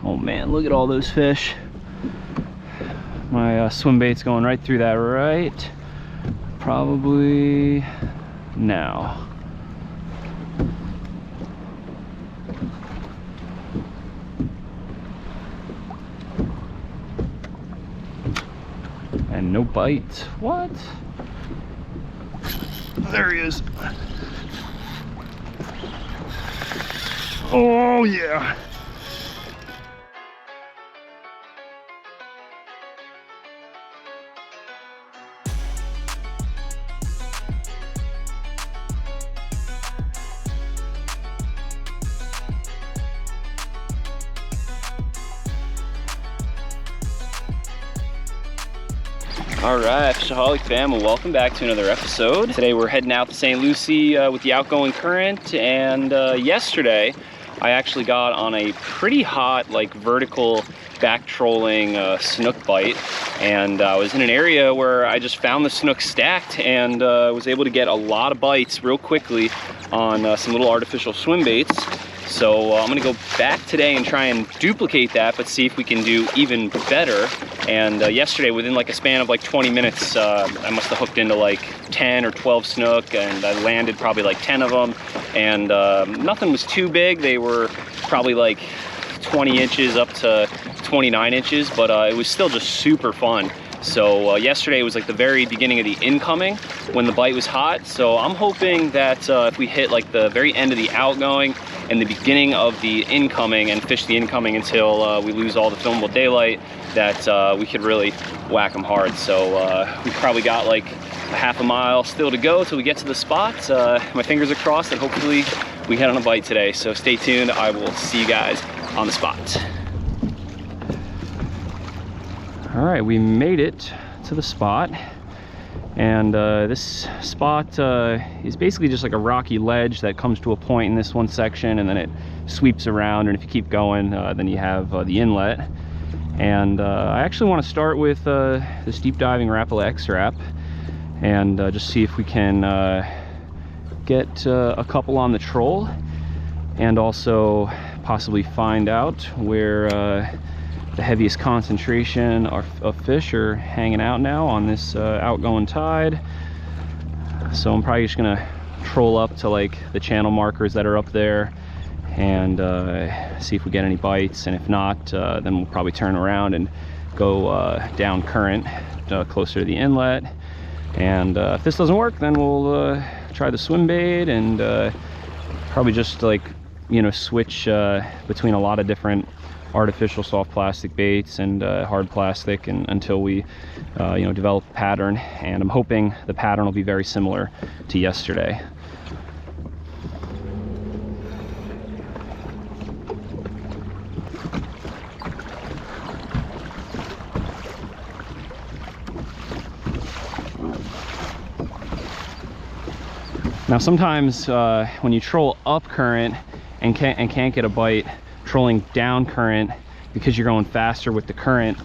Oh man, look at all those fish. My swim bait's going right through that right. Probably now. And no bite. What? There he is. Oh yeah. Alright, FishAholic fam, well, welcome back to another episode. Today we're heading out to St. Lucie with the outgoing current, and yesterday I actually got on a pretty hot, like, vertical back trolling snook bite, and I was in an area where I just found the snook stacked and was able to get a lot of bites real quickly on some little artificial swim baits. So I'm gonna go back today and try and duplicate that, but see if we can do even better. And yesterday, within like a span of like 20 minutes, I must have hooked into like 10 or 12 snook, and I landed probably like 10 of them. And nothing was too big. They were probably like 20 inches up to 29 inches, but it was still just super fun. So yesterday was like the very beginning of the incoming when the bite was hot. So I'm hoping that if we hit like the very end of the outgoing and the beginning of the incoming and fish the incoming until we lose all the filmable daylight, that we could really whack them hard. So we probably got like a half a mile still to go till we get to the spot. My fingers are crossed and hopefully we get on a bite today. So stay tuned. I will see you guys on the spot. All right, we made it to the spot, and this spot is basically just like a rocky ledge that comes to a point in this one section, and then it sweeps around, and if you keep going, then you have the inlet. And I actually want to start with this deep diving Rapala X-Rap and just see if we can get a couple on the troll, and also possibly find out where the heaviest concentration of fish are hanging out now on this outgoing tide. So I'm probably just gonna troll up to like the channel markers that are up there and see if we get any bites, and if not, then we'll probably turn around and go down current closer to the inlet. And if this doesn't work, then we'll try the swim bait and probably just, like, you know, switch between a lot of different artificial soft plastic baits and hard plastic, and until we you know, develop a pattern. And I'm hoping the pattern will be very similar to yesterday. Now sometimes when you troll up current and can't get a bite, trolling down current, because you're going faster with the current,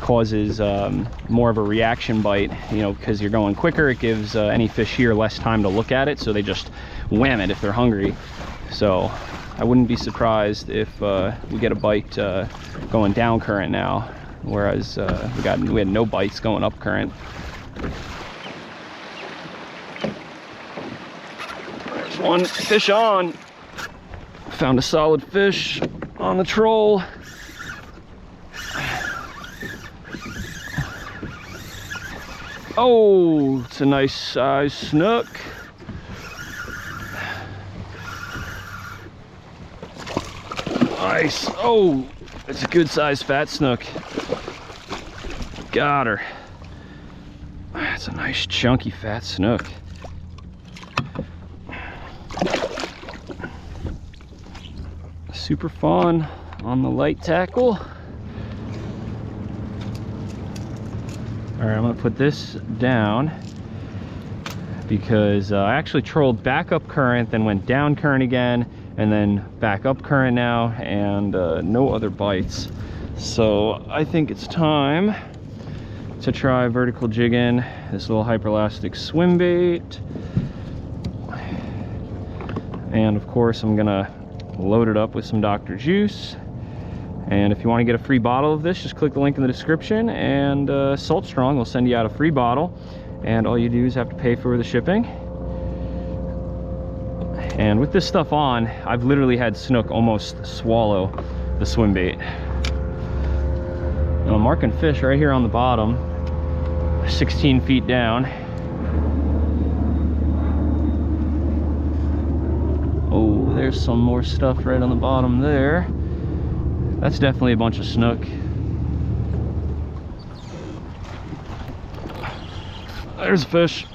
causes more of a reaction bite, you know, because you're going quicker. It gives any fish here less time to look at it, so they just wham it if they're hungry. So I wouldn't be surprised if we get a bite going down current now, whereas we had no bites going up current. There's one fish on. Found a solid fish on the troll. Oh, it's a nice size snook. Nice. Oh, it's a good size fat snook. Got her. That's a nice chunky fat snook. Super fun on the light tackle. All right, I'm gonna put this down because I actually trolled back up current, then went down current again, and then back up current now, and no other bites. So I think it's time to try vertical jigging this little hyperlastic swim bait. And of course I'm gonna load it up with some Dr. Juice And if you want to get a free bottle of this, just click the link in the description, and Salt Strong will send you out a free bottle, and all you do is have to pay for the shipping. And with this stuff on, I've literally had Snook almost swallow the swim bait. And I'm marking fish right here on the bottom, 16 feet down. Oh, there's some more stuff right on the bottom there. That's definitely a bunch of Snook. There's a fish.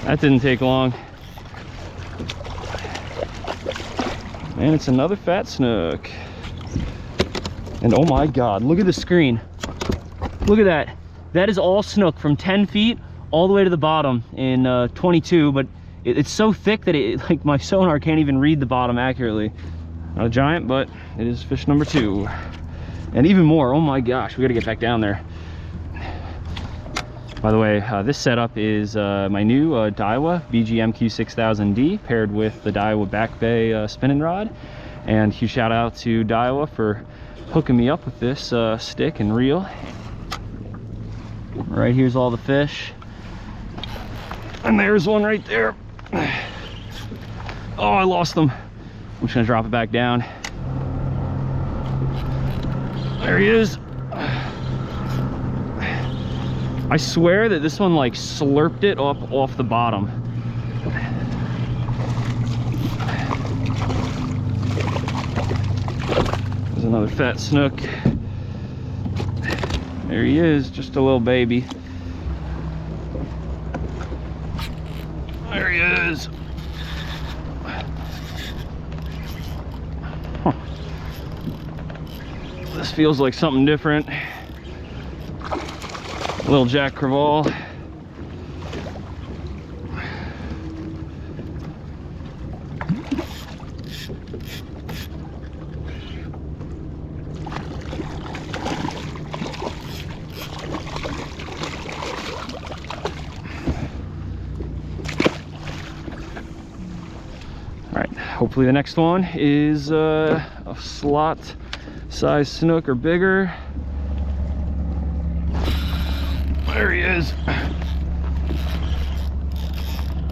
That didn't take long. And it's another fat Snook. And oh my God, look at the screen. Look at that. That is all Snook from 10 feet all the way to the bottom in 22, but it's so thick that like my sonar can't even read the bottom accurately. Not a giant, but it is fish number 2. And even more, oh my gosh, we gotta get back down there. By the way, this setup is my new Daiwa BGMQ6000D paired with the Daiwa Back Bay spinning rod. And huge shout out to Daiwa for hooking me up with this stick and reel. Right here's all the fish. And there's one right there. Oh, I lost them. I'm just gonna drop it back down. There he is. I swear that this one like slurped it up off the bottom. There's another fat Snook. There he is, just a little baby. There he is. Huh. This feels like something different. Little Jack Crevalle. All right, hopefully the next one is a slot size Snook or bigger. There he is.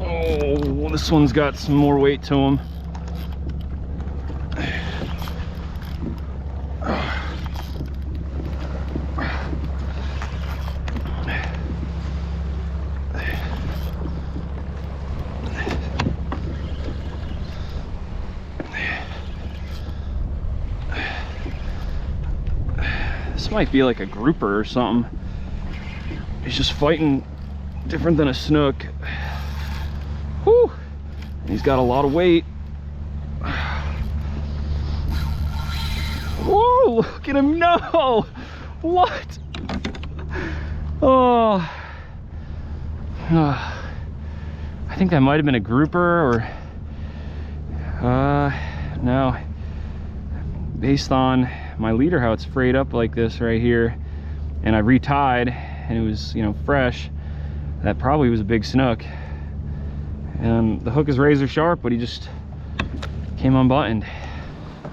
Oh, this one's got some more weight to him. This might be like a grouper or something. He's just fighting different than a Snook. Whew. He's got a lot of weight. Whoa, look at him. No! What? Oh. I think that might have been a grouper or no. Based on my leader, how it's frayed up like this right here, and I retied and it was, you know, fresh, that probably was a big Snook. And the hook is razor sharp, but he just came unbuttoned.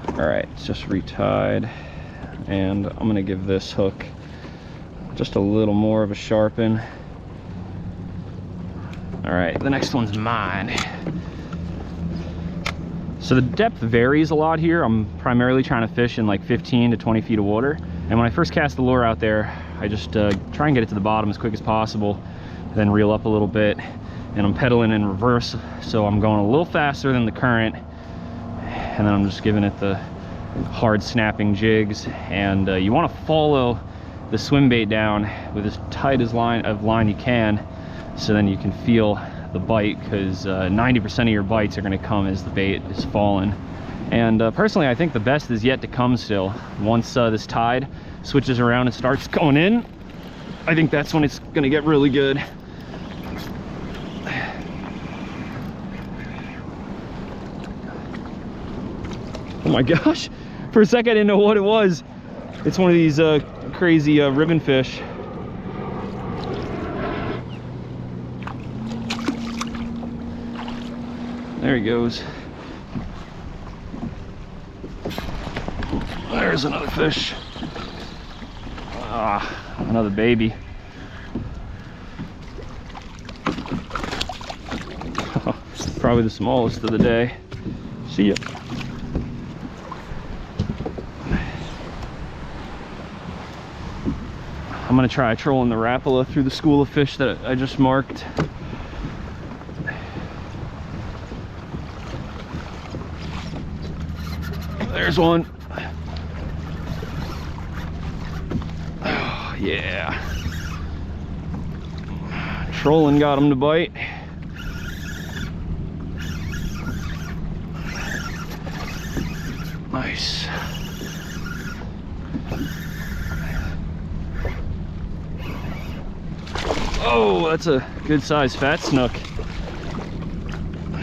All right, it's just retied, and I'm gonna give this hook just a little more of a sharpen. All right, the next one's mine. So the depth varies a lot here. I'm primarily trying to fish in like 15 to 20 feet of water. And when I first cast the lure out there, I just try and get it to the bottom as quick as possible, then reel up a little bit. And I'm pedaling in reverse, so I'm going a little faster than the current. And then I'm just giving it the hard snapping jigs. And you want to follow the swim bait down with as tight as line you can, so then you can feel the bite, because 90% of your bites are going to come as the bait is falling. And personally, I think the best is yet to come still. Once this tide switches around and starts going in, I think that's when it's going to get really good. Oh my gosh, for a second I didn't know what it was. It's one of these crazy ribbon fish. There he goes. There's another fish. Ah, another baby. Probably the smallest of the day. See ya. I'm gonna try trolling the Rapala through the school of fish that I just marked. There's one. Oh, yeah. Trolling got him to bite. Nice. Oh, that's a good sized fat snook.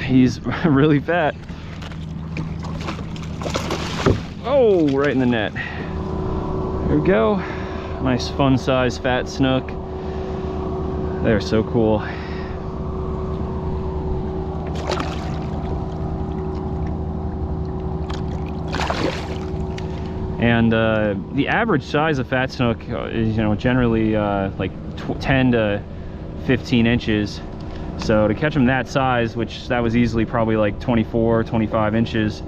He's really fat. Oh, right in the net. There we go. Nice fun size fat snook. They're so cool. And the average size of fat snook is, generally like 10 to 15 inches. So to catch them that size, which that was easily probably like 24, 25 inches,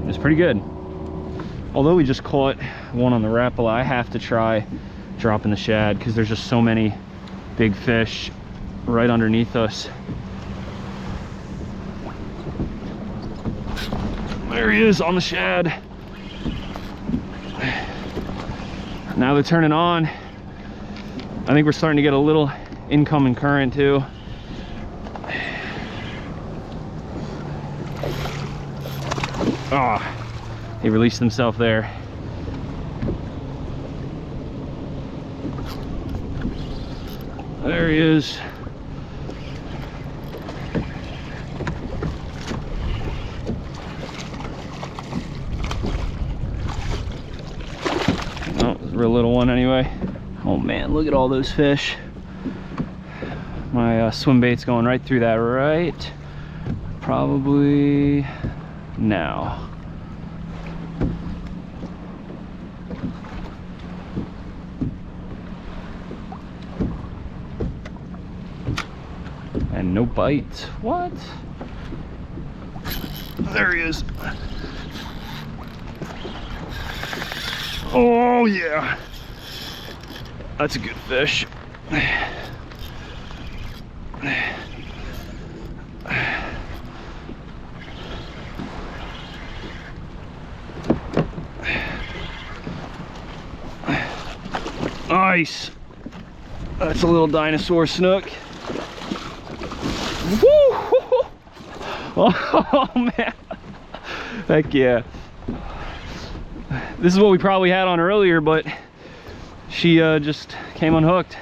is pretty good. Although we just caught one on the Rapala, I have to try dropping the shad because there's just so many big fish right underneath us. There he is on the shad. Now they're turning on. I think we're starting to get a little incoming current too. Ah, he released himself there. There he is. Oh, it's a real little one anyway. Oh man, look at all those fish. My swim bait's going right through that right. Probably now. And no bite. What? There he is. Oh yeah. That's a good fish. Nice. That's a little dinosaur snook. Woo! Oh man. Heck yeah. This is what we probably had on earlier, but she just came unhooked.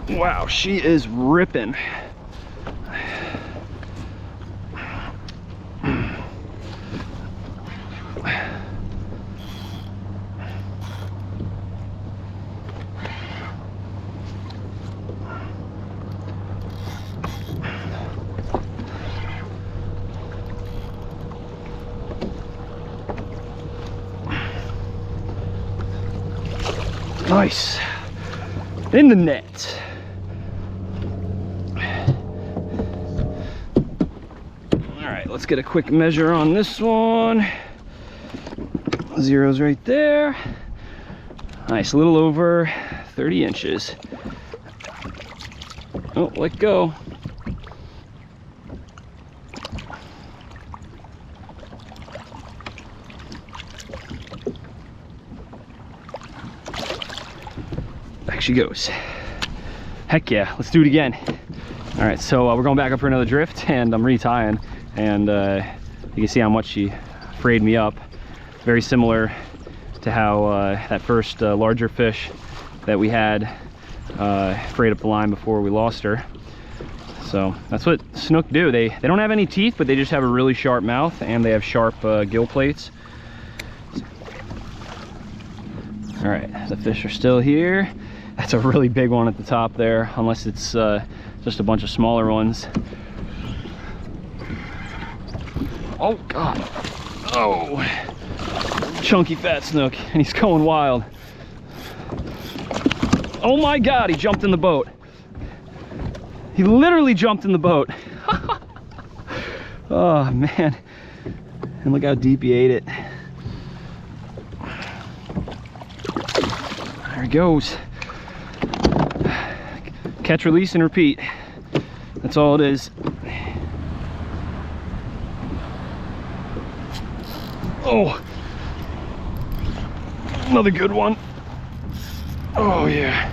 Wow, she is ripping. Nice. In the net. Let's get a quick measure on this one. Zero's right there. Nice, a little over 30 inches. Oh, let go. Back she goes. Heck yeah, let's do it again. All right, so we're going back up for another drift and I'm retying. And you can see how much she frayed me up. Very similar to how that first larger fish that we had frayed up the line before we lost her. So that's what snook do. They don't have any teeth, but they just have a really sharp mouth, and they have sharp gill plates. All right, the fish are still here. That's a really big one at the top there, unless it's just a bunch of smaller ones. Oh God, oh, chunky fat snook, and he's going wild. Oh my God, he jumped in the boat. He literally jumped in the boat. Oh man, and look how deep he ate it. There he goes. Catch, release, and repeat. That's all it is. Oh, another good one. Oh yeah.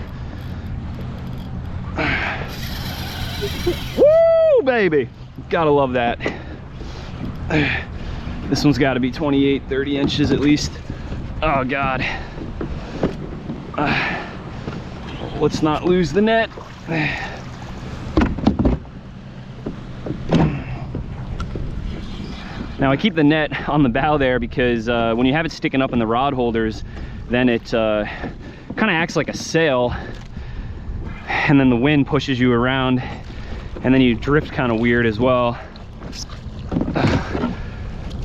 Woo, baby. Gotta love that. This one's got to be 28, 30 inches at least. Oh God. Let's not lose the net. Now I keep the net on the bow there because when you have it sticking up in the rod holders, then it kind of acts like a sail, and then the wind pushes you around, and then you drift kind of weird as well.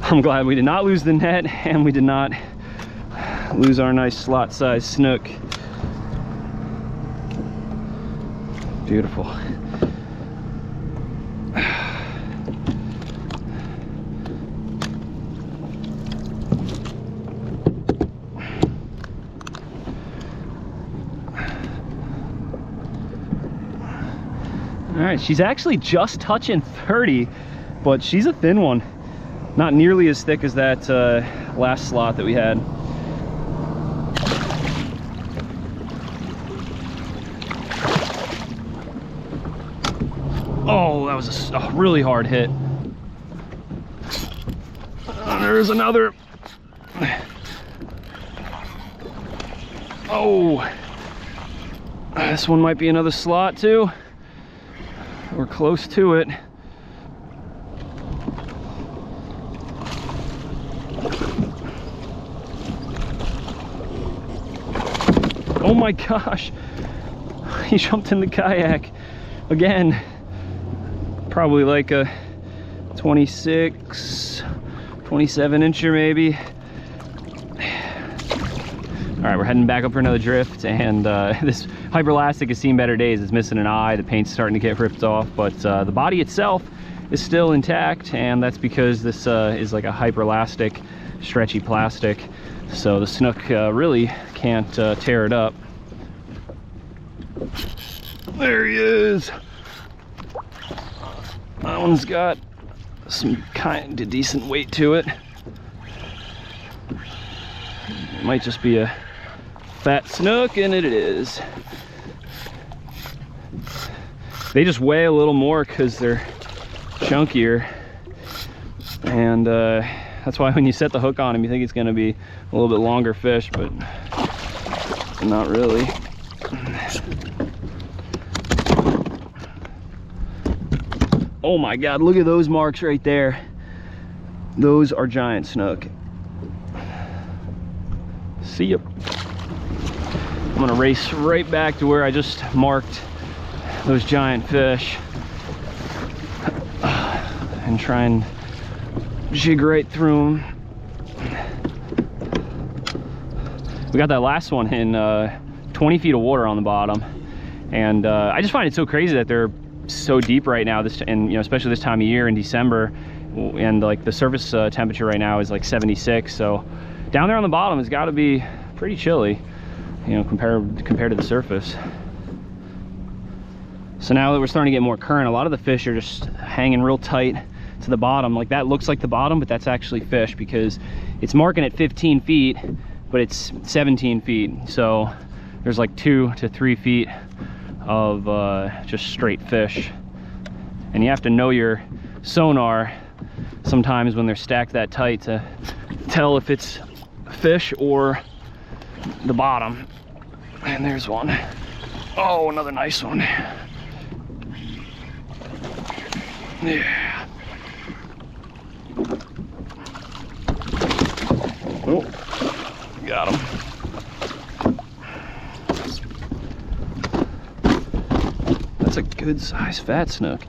I'm glad we did not lose the net, and we did not lose our nice slot size snook. Beautiful. All right, she's actually just touching 30, but she's a thin one. Not nearly as thick as that last slot that we had. Oh, that was a really hard hit. There's another. Oh, this one might be another slot too. We're close to it. Oh my gosh, he jumped in the kayak again. Probably like a 26, 27 incher maybe. All right, we're heading back up for another drift, and this hyperlastic has seen better days. It's missing an eye, the paint's starting to get ripped off, but the body itself is still intact, and that's because this is like a hyperlastic, stretchy plastic, so the snook really can't tear it up. There he is. That one's got some kind of decent weight to it. It might just be a fat snook, and it is. They just weigh a little more because they're chunkier, and that's why when you set the hook on them, you think it's going to be a little bit longer fish, but not really. Oh my God, look at those marks right there. Those are giant snook. See ya. I'm gonna race right back to where I just marked those giant fish and try and jig right through them. We got that last one in 20 feet of water on the bottom, and I just find it so crazy that they're so deep right now, and you know, especially this time of year in December, and like the surface temperature right now is like 76, so down there on the bottom has got to be pretty chilly, you know, compared to the surface. So now that we're starting to get more current, a lot of the fish are just hanging real tight to the bottom. Like that looks like the bottom, but that's actually fish because it's marking at 15 feet, but it's 17 feet. So there's like 2 to 3 feet of just straight fish. And you have to know your sonar sometimes when they're stacked that tight to tell if it's fish or the bottom. And there's one. Oh, another nice one. Yeah. Oh, got him. That's a good size fat snook.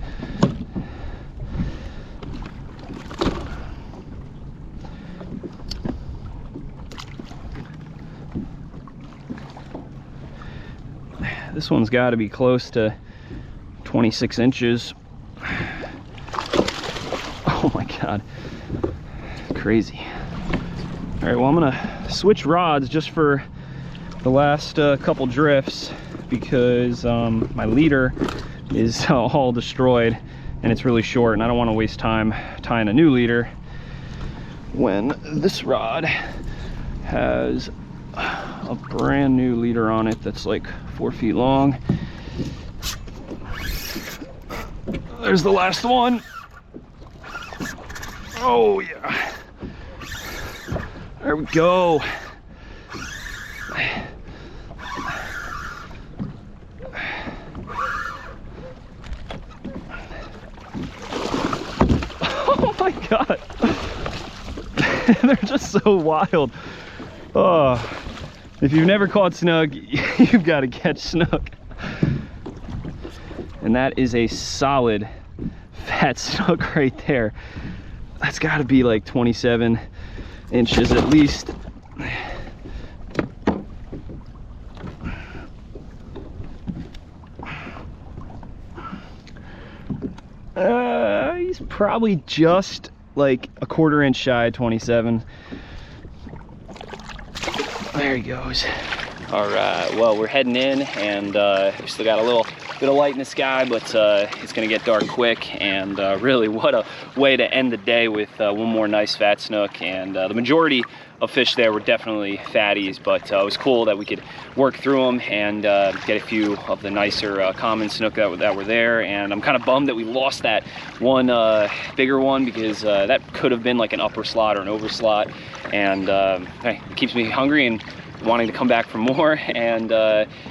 This one's got to be close to 26 inches. Oh my God, crazy. All right, well, I'm gonna switch rods just for the last couple drifts because my leader is all destroyed and it's really short, and I don't want to waste time tying a new leader when this rod has a brand new leader on it that's like 4 feet long. There's the last one. Oh yeah, there we go. Oh my God. They're just so wild. Oh, if you've never caught snook, you've got to catch snook. And that is a solid fat snook right there. That's got to be like 27 inches at least. He's probably just like a 1/4 inch shy of 27. There he goes. All right, well, we're heading in, and we still got a little bit of light in the sky, but it's gonna get dark quick. And really, what a way to end the day with one more nice fat snook. And the majority of fish there were definitely fatties, but it was cool that we could work through them and get a few of the nicer common snook that were there. And I'm kind of bummed that we lost that one bigger one, because that could have been like an upper slot or an over slot. And hey, it keeps me hungry and wanting to come back for more. And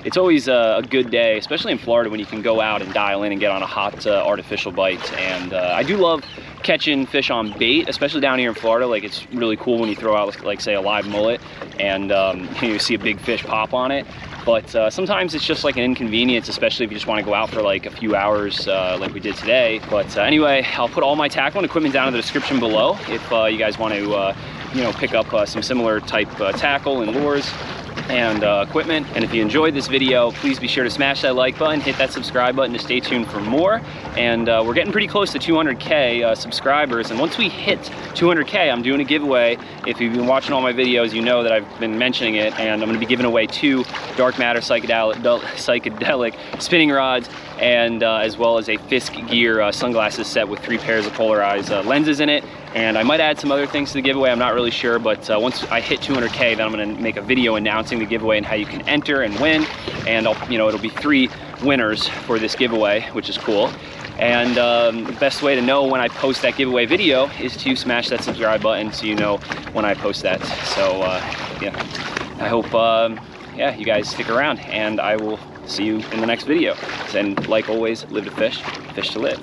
it's always a good day, especially in Florida, when you can go out and dial in and get on a hot artificial bite. And I do love catching fish on bait, especially down here in Florida. Like, it's really cool when you throw out, like, say, a live mullet and you see a big fish pop on it. But sometimes it's just like an inconvenience, especially if you just want to go out for like a few hours like we did today. But anyway, I'll put all my tackle and equipment down in the description below if you guys want to you know, pick up some similar type tackle and lures and equipment. And if you enjoyed this video, please be sure to smash that like button, hit that subscribe button to stay tuned for more. And we're getting pretty close to 200K subscribers, and once we hit 200K, I'm doing a giveaway. If you've been watching all my videos, you know that I've been mentioning it, and I'm going to be giving away 2 dark matter psychedelic spinning rods, and as well as a Fisk Gear sunglasses set with 3 pairs of polarized lenses in it. And I might add some other things to the giveaway, I'm not really sure, but once I hit 200K, then I'm gonna make a video announcing the giveaway and how you can enter and win. And it'll be 3 winners for this giveaway, which is cool. And the best way to know when I post that giveaway video is to smash that subscribe button so you know when I post that. So yeah, I hope yeah, you guys stick around, and I will see you in the next video. And like always, live to fish, fish to live.